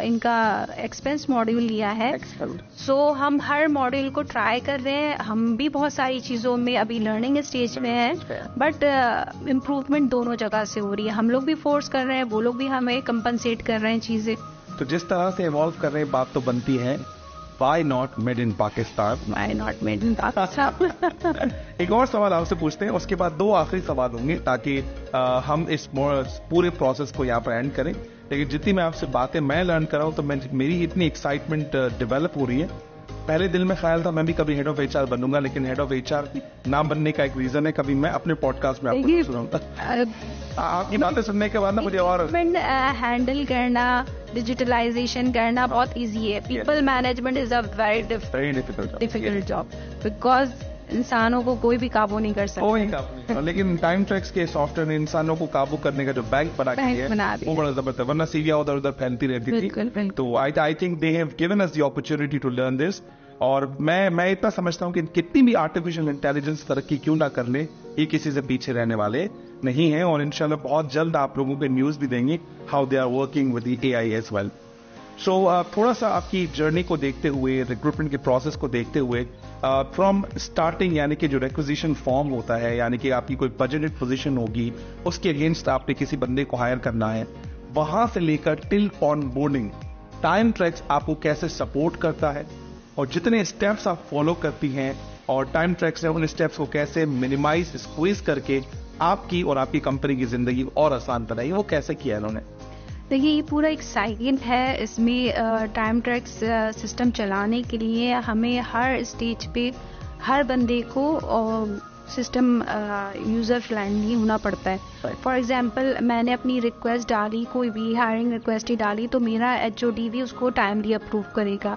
इनका एक्सपेंस मॉड्यूल लिया है, सो हम हर मॉड्यूल को ट्राई कर रहे हैं। हम भी बहुत सारी चीज़ों में अभी लर्निंग स्टेज में हैं, बट इम्प्रूवमेंट दोनों जगह से हो रही है। हम लोग भी फोर्स कर रहे हैं, वो लोग भी हमें कंपनसेट कर रहे हैं चीज़ें। तो जिस तरह से इवॉल्व कर रहे हैं, बात तो बनती है Why not made in Pakistan? Why not made in Pakistan? एक और सवाल आपसे पूछते हैं, उसके बाद दो आखिरी सवाल होंगे ताकि हम इस पूरे प्रोसेस को यहाँ पर एंड करें। लेकिन जितनी मैं आपसे बातें मैं लर्न कर रहा हूँ, तो मेरी इतनी एक्साइटमेंट डेवलप हो रही है। पहले दिल में ख्याल था मैं भी कभी हेड ऑफ एचआर बनूंगा, लेकिन हेड ऑफ एचआर ना बनने का एक रीजन है, कभी मैं अपने पॉडकास्ट में आपको सुनाऊंगा। आपकी बातें सुनने के बाद ना मुझे और हैंडल करना, डिजिटलाइजेशन करना बहुत इजी है। People management is a very difficult job, because इंसानों को कोई भी काबू नहीं कर सकता। कोई काबू नहीं, लेकिन टाइम ट्रैक्स के सॉफ्टवेयर ने इंसानों को काबू करने का जो बैंक बना दिया है वो बड़ा जबरदस्त है, वरना सीवियां उधर उधर फैलती रहती थी। तो I think they have given us the opportunity to learn this. और मैं इतना समझता हूं कि कितनी भी आर्टिफिशियल इंटेलिजेंस तरक्की क्यों ना कर ले, ये किसी से पीछे रहने वाले नहीं है, और इंशाल्लाह बहुत जल्द आप लोगों को न्यूज भी देंगे how they are working with the AI as well. So थोड़ा सा आपकी जर्नी को देखते हुए, रिक्रूटमेंट के प्रोसेस को देखते हुए, फ्रॉम स्टार्टिंग यानी कि जो रिक्विजिशन फॉर्म होता है, यानी कि आपकी कोई बजटेड पोजीशन होगी, उसके अगेंस्ट आपने किसी बंदे को हायर करना है, वहां से लेकर till on boarding time tracks आपको कैसे सपोर्ट करता है, और जितने स्टेप्स आप फॉलो करती हैं और टाइम ट्रैक्स ने उन स्टेप्स को कैसे मिनिमाइज स्क्वीज करके आपकी और आपकी कंपनी की जिंदगी और आसान बनाई, वो कैसे किया इन्होंने? देखिए ये पूरा एक साइकिल है, इसमें टाइम ट्रैक्स सिस्टम चलाने के लिए हमें हर स्टेज पे हर बंदे को सिस्टम यूज़र फ्रेंडली होना पड़ता है। फॉर एग्जांपल मैंने अपनी रिक्वेस्ट डाली, कोई भी हायरिंग रिक्वेस्ट ही डाली, तो मेरा एचओडी भी उसको टाइमली अप्रूव करेगा।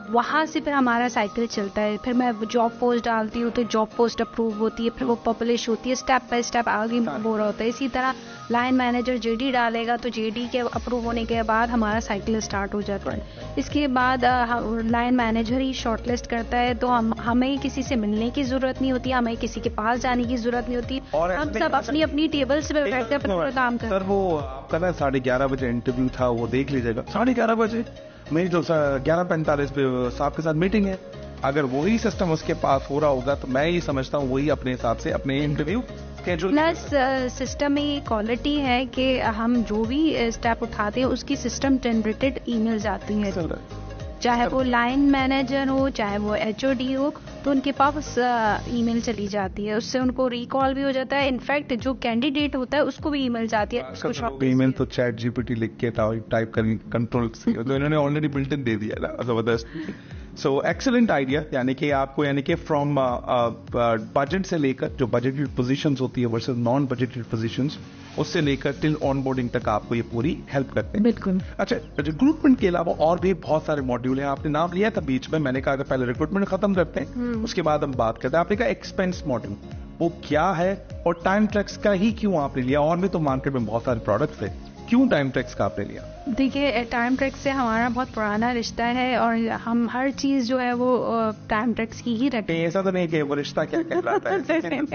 वहाँ से फिर हमारा साइकिल चलता है। फिर मैं जॉब पोस्ट डालती हूँ तो जॉब पोस्ट अप्रूव होती है, फिर वो पब्लिश होती है, स्टेप बाय स्टेप आगे हो रहा होता है। इसी तरह लाइन मैनेजर जेडी डालेगा तो जेडी के अप्रूव होने के बाद हमारा साइकिल स्टार्ट हो जाता है। इसके बाद लाइन मैनेजर ही शॉर्टलिस्ट करता है, तो हमें किसी से मिलने की जरूरत नहीं होती, हमें किसी के पास जाने की जरूरत नहीं होती, हम सब अपनी अपनी टेबल्स पे बैठ कर काम करते हैं। सर वो आपका ना 11:30 बजे इंटरव्यू था, वो देख लीजिएगा। 11:30 बजे मेरी जो 11:45 पे साहब के साथ मीटिंग है। अगर वही सिस्टम उसके पास हो रहा होगा तो मैं ये समझता हूँ वही अपने हिसाब से अपने इंटरव्यू प्लस सिस्टम में ये क्वालिटी है कि हम जो भी स्टेप उठाते हैं उसकी सिस्टम जनरेटेड ईमेल्स आती हैं, चाहे वो लाइन मैनेजर हो चाहे वो एचओडी हो, तो उनके पास ईमेल चली जाती है, उससे उनको रिकॉल भी हो जाता है। इनफैक्ट जो कैंडिडेट होता है उसको भी ईमेल जाती है। ईमेल तो चैट जीपीटी लिख के टाइप करके कंट्रोल तो इन्होंने ऑलरेडी बिल्ट इन दे दिया ना, जबरदस्त। सो एक्सीलेंट आइडिया, यानी कि आपको फ्रॉम बजट से लेकर जो बजटेड पोजीशंस होती है वर्सेस नॉन बजटेड पोजीशंस, उससे लेकर टिल ऑनबोर्डिंग तक आपको ये पूरी हेल्प करते हैं। बिल्कुल। अच्छा, रिक्रूटमेंट के अलावा और भी बहुत सारे मॉड्यूल हैं, आपने नाम लिया था बीच में, मैंने कहा था पहले रिक्रूटमेंट खत्म करते हैं उसके बाद हम बात करते हैं। आपने कहा एक्सपेंस मॉड्यूल, वो क्या है और टाइम ट्रैक्स का ही क्यों आपने लिया? और भी तो मार्केट में बहुत सारे प्रोडक्ट्स है, क्यों टाइम ट्रैक्स का आपने लिया? देखिए, टाइम ट्रैक से हमारा बहुत पुराना रिश्ता है और हम हर चीज जो है वो टाइम ट्रैक्स की ही रखते हैं। ऐसा तो नहीं कि वो रिश्ता क्या कहलाता है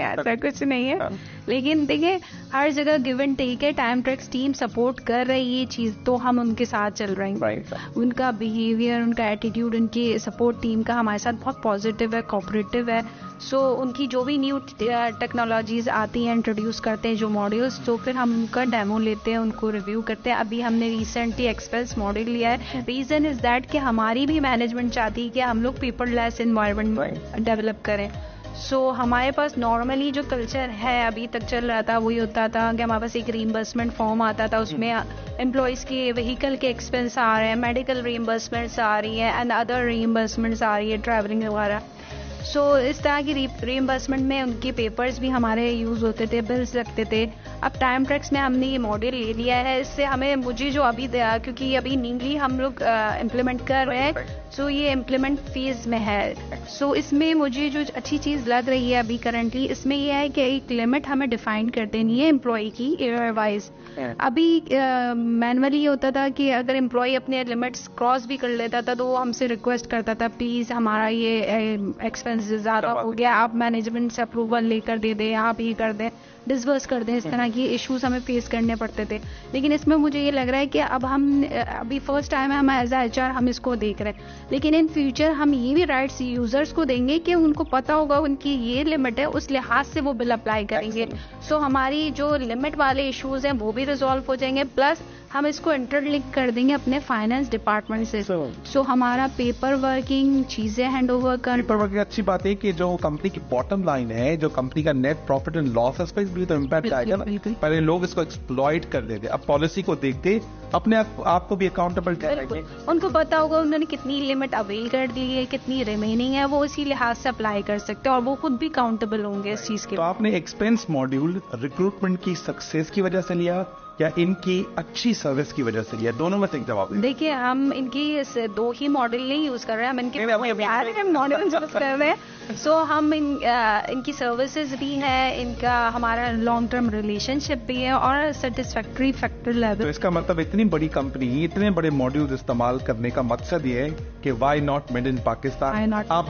ऐसा कुछ नहीं है, लेकिन देखिए हर जगह गिव एंड टेक है। टाइम ट्रैक्स टीम सपोर्ट कर रही है ये चीज, तो हम उनके साथ चल रहे हैं। उनका बिहेवियर, उनका एटीट्यूड, उनकी सपोर्ट टीम का हमारे साथ बहुत पॉजिटिव है, कोऑपरेटिव है। सो उनकी जो भी न्यू टेक्नोलॉजीज आती हैं, इंट्रोड्यूस करते हैं जो मॉड्यूल्स, तो फिर हम उनका डेमो लेते हैं, उनको रिव्यू करते हैं। अभी हमने रिसेंटली एक्सप्रेस मॉड्यूल लिया है। रीजन इज दैट कि हमारी भी मैनेजमेंट चाहती है कि हम लोग पेपरलेस एनवायरनमेंट डेवलप करें। सो हमारे पास नॉर्मली जो कल्चर है अभी तक चल रहा था वही होता था कि हमारे पास एक रीइंबर्समेंट फॉर्म आता था, उसमें एम्प्लॉयज के व्हीकल के एक्सपेंस आ रहे हैं, मेडिकल रीइंबर्समेंट्स आ रही है एंड अदर रीइंबर्समेंट्स आ रही है, ट्रैवलिंग वगैरह। सो इस तरह की रीइंबर्समेंट में उनके पेपर्स भी हमारे यूज होते थे, बिल्स लगते थे। अब टाइम ट्रैक्स में हमने ये मॉड्यूल ले लिया है, इससे मुझे जो अभी क्योंकि अभी न्यूली हम लोग इम्प्लीमेंट कर रहे हैं, सो ये इम्प्लीमेंट फेज में है। सो इसमें मुझे जो अच्छी चीज लग रही है अभी करंटली, इसमें यह है कि एक लिमिट हमें डिफाइन कर देनी है एम्प्लॉय की ईयर वाइज। अभी मैनुअली ये होता था कि अगर एम्प्लॉय अपने लिमिट्स क्रॉस भी कर लेता था तो वो हमसे रिक्वेस्ट करता था, प्लीज हमारा ये एक्सपेंस ज्यादा हो गया, आप मैनेजमेंट से अप्रूवल लेकर दे दें, आप ही कर दें, डिसबर्स कर दें। इस तरह की इश्यूज हमें फेस करने पड़ते थे। लेकिन इसमें मुझे ये लग रहा है कि अब अभी फर्स्ट टाइम है हम एज ए एचआर हम इसको देख रहे हैं, लेकिन इन फ्यूचर हम ये भी राइट्स यूजर्स को देंगे कि उनको पता होगा उनकी ये लिमिट है, उस लिहाज से वो बिल अप्लाई करेंगे। सो हमारी जो लिमिट वाले इश्यूज हैं वो भी रिजॉल्व हो जाएंगे, प्लस हम इसको इंटरलिंक कर देंगे अपने फाइनेंस डिपार्टमेंट से। सो हमारा पेपर वर्किंग चीजें हैंड ओवर कर। पेपर वर्किंग अच्छी बात है कि जो कंपनी की बॉटम लाइन है, जो कंपनी का नेट प्रॉफिट एंड लॉस है, इस भी तो इम्पैक्ट आएगा ना। पहले लोग इसको एक्सप्लॉइट कर देते, अब पॉलिसी को देखते अपने आप को भी अकाउंटेबल करेंगे। उनको पता होगा उन्होंने कितनी लिमिट अवेल कर दी है, कितनी रिमेनिंग है, वो इसी लिहाज से अप्लाई कर सकते हैं और वो खुद भी अकाउंटेबल होंगे इस चीज के। तो आपने एक्सपेंस मॉड्यूल रिक्रूटमेंट की सक्सेस की वजह से लिया या इनकी अच्छी सर्विस की वजह से लिया? दोनों में से एक जवाब। देखिए, हम इनकी दो ही मॉडल नहीं यूज कर रहे हैं, हम इनके मॉडल यूज कर रहे हैं। सो हम इनकी सर्विसेज भी है, इनका हमारा लॉन्ग टर्म रिलेशनशिप भी है और सेटिस्फैक्ट्री फैक्टर लेवल। तो इसका मतलब इतनी बड़ी कंपनी इतने बड़े मॉड्यूल्स इस्तेमाल करने का मकसद ये है कि why not made in Pakistan. आप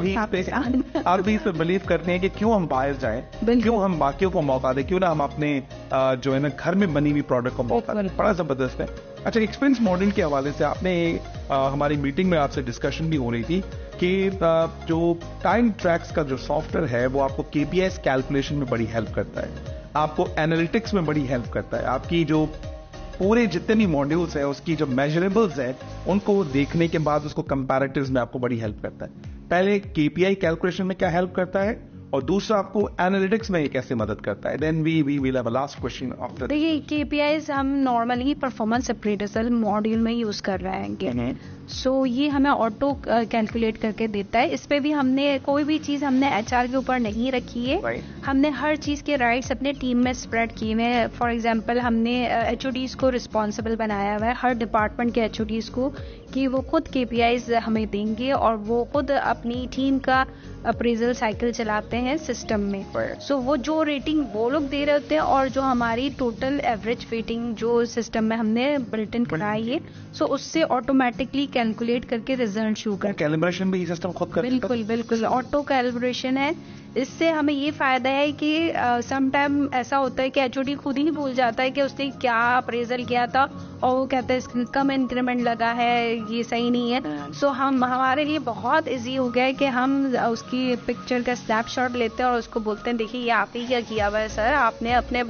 भी इस पे बिलीव करते हैं कि क्यों हम बाहर जाएं, क्यों हम बाकियों को मौका दें, क्यों ना हम अपने जो है ना घर में बनी हुई प्रोडक्ट को मौका दें। बड़ा जबरदस्त है। अच्छा, एक्सपेंस मॉडल के हवाले से आपने हमारी मीटिंग में आपसे डिस्कशन भी हो रही थी कि जो टाइम ट्रैक्स का जो सॉफ्टवेयर है वो आपको केपीआईएस कैलकुलेशन में बड़ी हेल्प करता है, आपको एनालिटिक्स में बड़ी हेल्प करता है, आपकी जो पूरे जितने भी मॉड्यूल्स है उसकी जो मेजरेबल्स है उनको देखने के बाद उसको कंपैरेटिव्स में आपको बड़ी हेल्प करता है। पहले केपीआई कैलकुलेशन में क्या हेल्प करता है और दूसरा आपको एनालिटिक्स में ये कैसे मदद करता है? Then we will have a last question after. देखिए, केपीआईज हम नॉर्मली परफॉर्मेंस अप्रेजल मॉड्यूल में यूज कर रहे हैं। सो ये हमें ऑटो कैलकुलेट करके देता है। इस पे भी हमने कोई भी चीज़ हमने एचआर के ऊपर नहीं रखी है। हमने हर चीज़ के राइट्स अपने टीम में स्प्रेड किए हुए हैं। फॉर एग्जांपल हमने एचओडीज को रिस्पॉन्सिबल बनाया हुआ है, हर डिपार्टमेंट के एचओडीज को, कि वो खुद केपीआईज हमें देंगे और वो खुद अपनी टीम का अप्रेजल साइकिल चलाते हैं सिस्टम में। सो वो जो रेटिंग वो लोग दे रहे होते हैं और जो हमारी टोटल एवरेज रेटिंग जो सिस्टम में हमने बिल्ट इन कराई है, सो उससे ऑटोमेटिकली कैलकुलेट करके रिजल्ट शो करते हैं। कैलिब्रेशन भी सिस्टम खुद करता है? बिल्कुल बिल्कुल, ऑटो कैलिब्रेशन है। इससे हमें ये फायदा है कि सम टाइम ऐसा होता है कि एचओडी खुद ही भूल जाता है कि उसने क्या अप्रेजल किया था और वो कहता है इसका कम इंक्रीमेंट लगा है, ये सही नहीं है। सो हमारे लिए बहुत इजी हो गया है कि हम उसकी पिक्चर का स्नैपशॉट लेते हैं और उसको बोलते हैं देखिए ये आप ही क्या किया हुआ है सर, आपने अपने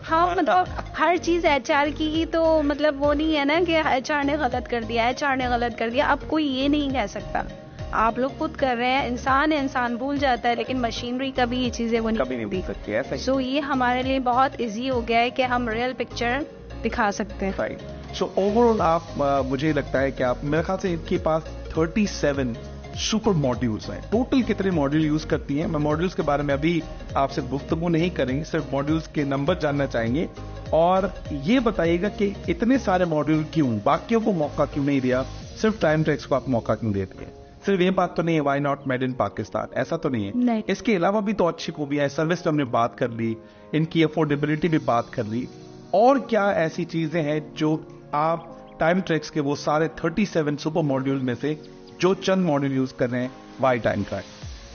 हाँ मतलब हर चीज एचआर की ही, तो मतलब वो नहीं है ना कि एचआर ने गलत कर दिया, एचआर ने गलत कर दिया। अब कोई ये नहीं कह सकता, आप लोग खुद कर रहे हैं। इंसान है, इंसान भूल जाता है, लेकिन मशीनरी कभी ये चीजें वो नहीं भूल सकती है। सो ये हमारे लिए बहुत इजी हो गया है कि हम रियल पिक्चर दिखा सकते हैं। सो ओवरऑल आप मुझे लगता है कि आप, मेरे ख्याल से इनके पास 37 सुपर मॉड्यूल्स हैं। टोटल कितने मॉड्यूल यूज करती हैं? मैं मॉड्यूल्स के बारे में अभी आपसे गुफ्तगू नहीं करेंगे, सिर्फ मॉड्यूल्स के नंबर जानना चाहेंगे। और ये बताइएगा कि इतने सारे मॉड्यूल क्यों, बाकियों को मौका क्यों नहीं दिया, सिर्फ टाइम ट्रैक्स को आप मौका क्यों देते हैं? सिर्फ ये बात तो नहीं है why not made in Pakistan, ऐसा तो नहीं है नहीं। इसके अलावा भी तो अच्छी खूबियां है। सर्विस तो हमने बात कर ली, इनकी अफोर्डेबिलिटी भी बात कर ली, और क्या ऐसी चीजें हैं जो आप टाइम ट्रैक्स के वो सारे 37 सुपर मॉड्यूल में से जो चंद मॉड्यूल यूज कर रहे हैं, वाई टाइम ट्रैक?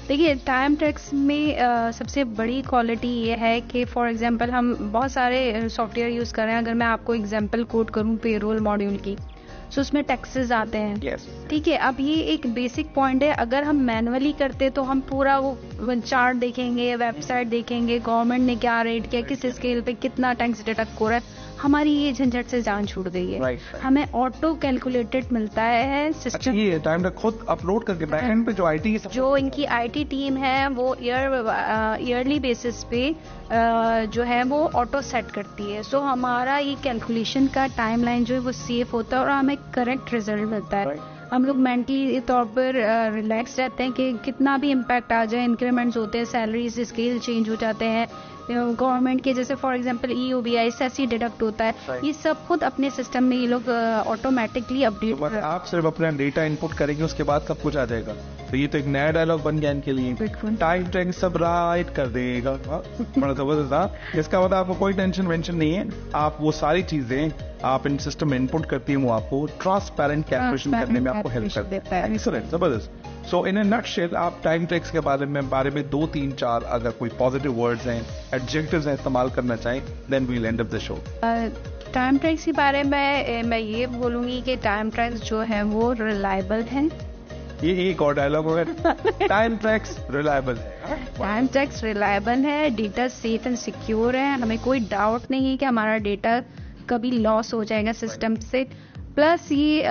देखिए टाइम ट्रैक्स में सबसे बड़ी क्वालिटी ये है कि फॉर एग्जांपल हम बहुत सारे सॉफ्टवेयर यूज कर रहे हैं। अगर मैं आपको एग्जांपल कोट करूं पेरोल मॉड्यूल की, तो उसमें टैक्सेस आते हैं। ठीक है, अब ये एक बेसिक पॉइंट है। अगर हम मैनुअली करते तो हम पूरा वो चार्ट देखेंगे, वेबसाइट देखेंगे, गवर्नमेंट ने क्या रेट किया, किस स्केल पे कितना टैक्स डिडक्ट हो रहा है, हमारी ये झंझट से जान छूट गई है। हमें ऑटो कैलकुलेटेड मिलता है सिस्टम। अच्छा, ये टाइम ट्रैक खुद अपलोड करके बैकएंड पे जो आईटी जो इनकी आईटी टीम है वो ईयरली बेसिस पे जो है वो ऑटो सेट करती है। सो हमारा ये कैलकुलेशन का टाइमलाइन जो है वो सेफ होता है और हमें करेक्ट रिजल्ट मिलता है। हम लोग मेंटली तौर पर रिलैक्स रहते हैं कि कितना भी इम्पैक्ट आ जाए, इंक्रीमेंट्स होते हैं, सैलरीज स्केल चेंज हो जाते हैं, गवर्नमेंट के जैसे फॉर एग्जांपल ईओबीआई सेसी डिडक्ट होता है, ये सब खुद अपने सिस्टम में ये लोग ऑटोमेटिकली अपडेट। आप सिर्फ अपना डेटा इनपुट करेंगे, उसके बाद सब कुछ आ जाएगा। तो ये तो एक नया डायलॉग बन गया इनके लिए, टाइम ट्रैक सब राइट कर देगा। बड़ा जबरदस्त। इसका मतलब आपको कोई टेंशन वेंशन नहीं है, आप वो सारी चीजें आप इन सिस्टम में इनपुट करती हैं, वो आपको ट्रांसपेरेंट कैलकुलेशन करने में आपको हेल्प करता है। एक्सीलेंट, जबरदस्त। सो इन ए नटशेल आप टाइम ट्रैक्स के बारे में 2 3 4 अगर कोई पॉजिटिव वर्ड्स हैं, एडजेक्टिव्स हैं, इस्तेमाल करना चाहें, then we will end up the show. Time tracks के बारे में मैं ये बोलूंगी कि टाइम ट्रैक्स जो है वो रिलायबल हैं। ये एक और डायलॉग होगा, टाइम ट्रैक्स रिलायबल है। टाइम ट्रैक्स रिलायबल है, डेटा सेफ एंड सिक्योर है, हमें कोई डाउट नहीं है कि हमारा डेटा कभी लॉस हो जाएगा सिस्टम से। प्लस ये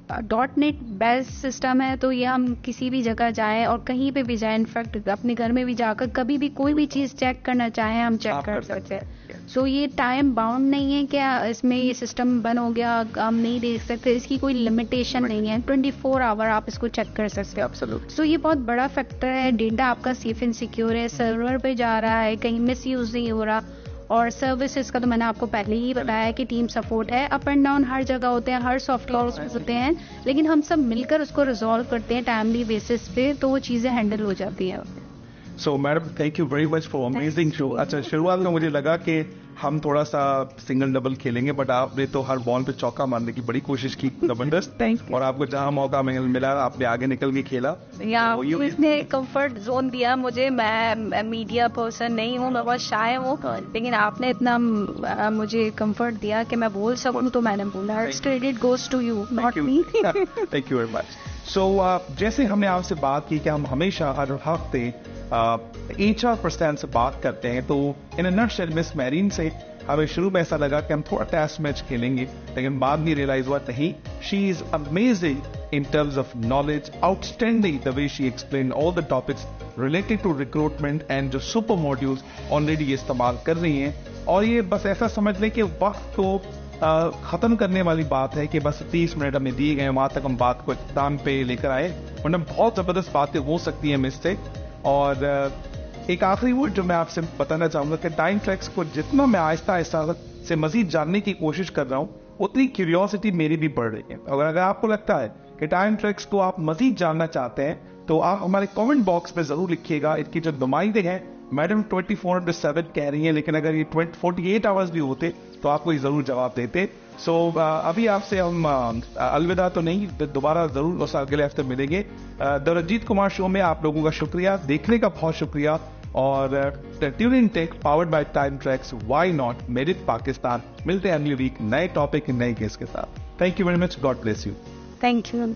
.NET बेस्ड सिस्टम है, तो ये हम किसी भी जगह जाएं और कहीं पे भी जाएं, इनफैक्ट अपने घर में भी जाकर कभी भी कोई भी चीज चेक करना चाहें हम चेक कर सकते हैं। सो ये टाइम बाउंड नहीं है कि इसमें ये सिस्टम बंद हो गया हम नहीं देख सकते, इसकी कोई लिमिटेशन नहीं है। 24 आवर आप इसको चेक कर सकते हो। सो ये बहुत बड़ा फैक्टर है, डेटा आपका सेफ एंड सिक्योर है, सर्वर पे जा रहा है, कहीं मिस यूज नहीं हो रहा। और सर्विसेज का तो मैंने आपको पहले ही बताया कि टीम सपोर्ट है, अप एंड डाउन हर जगह होते हैं, हर सॉफ्टवेयर होते हैं, लेकिन हम सब मिलकर उसको रिजॉल्व करते हैं टाइमली बेसिस पे, तो वो चीजें हैंडल हो जाती हैं। सो madam thank you very much for amazing show. अच्छा, शुरुआत में मुझे लगा कि हम थोड़ा सा सिंगल डबल खेलेंगे, बट आपने तो हर बॉल पे चौका मारने की बड़ी कोशिश की, जबरदस्त। और आपको जहां मौका मिला आपने आगे निकल के खेला। इसने कंफर्ट जोन दिया मुझे। मैं मीडिया पर्सन नहीं हूँ, मैं बहुत शाय हूँ, लेकिन आपने इतना मुझे कंफर्ट दिया कि मैं बोल सकूँ, तो मैंने बोला। Credit goes to you, not me. Thank you very much. So जैसे हमने आपसे बात की कि हम हमेशा हर हफ्ते HR पर्सन से बात करते हैं, तो इन नटशेल मिस मैरीन से हमें शुरू में ऐसा लगा कि हम थोड़ा टेस्ट मैच खेलेंगे, लेकिन बाद में रियलाइज हुआ नहीं, she is amazing in terms of knowledge, outstanding the way she explained all the topics related to recruitment, and जो super modules already ये इस्तेमाल कर रही हैं। और ये बस ऐसा समझ लें कि वक्त को खत्म करने वाली बात है कि बस 30 मिनट हमें दिए गए, वहां तक हम बात को इख्तिताम पे लेकर आए, वरना बहुत जबरदस्त बातें हो सकती हैं मिससे। और एक आखिरी वर्ड जो मैं आपसे बताना चाहूंगा कि टाइम ट्रैक्स को जितना मैं आहिस्ता आहिस्ता से मजीद जानने की कोशिश कर रहा हूँ, उतनी क्यूरियोसिटी मेरी भी बढ़ रही है। अगर आपको लगता है कि टाइम ट्रैक्स को आप मजीद जानना चाहते हैं तो आप हमारे कमेंट बॉक्स में जरूर लिखिएगा। इनकी जो नुमाइंदे हैं मैडम 24/7 कह रही हैं, लेकिन अगर ये 48 आवर्स भी होते तो आपको ये जरूर जवाब देते। सो अभी आपसे हम अलविदा तो नहीं, दोबारा जरूर उस अगले हफ्ते मिलेंगे। द रंजीत कुमार शो में आप लोगों का शुक्रिया, देखने का बहुत शुक्रिया। और tuning tech powered by time tracks, why not, made in Pakistan. मिलते हैं अगली वीक नए टॉपिक नए गेस्ट के साथ। Thank you very much, God bless you. Thank you.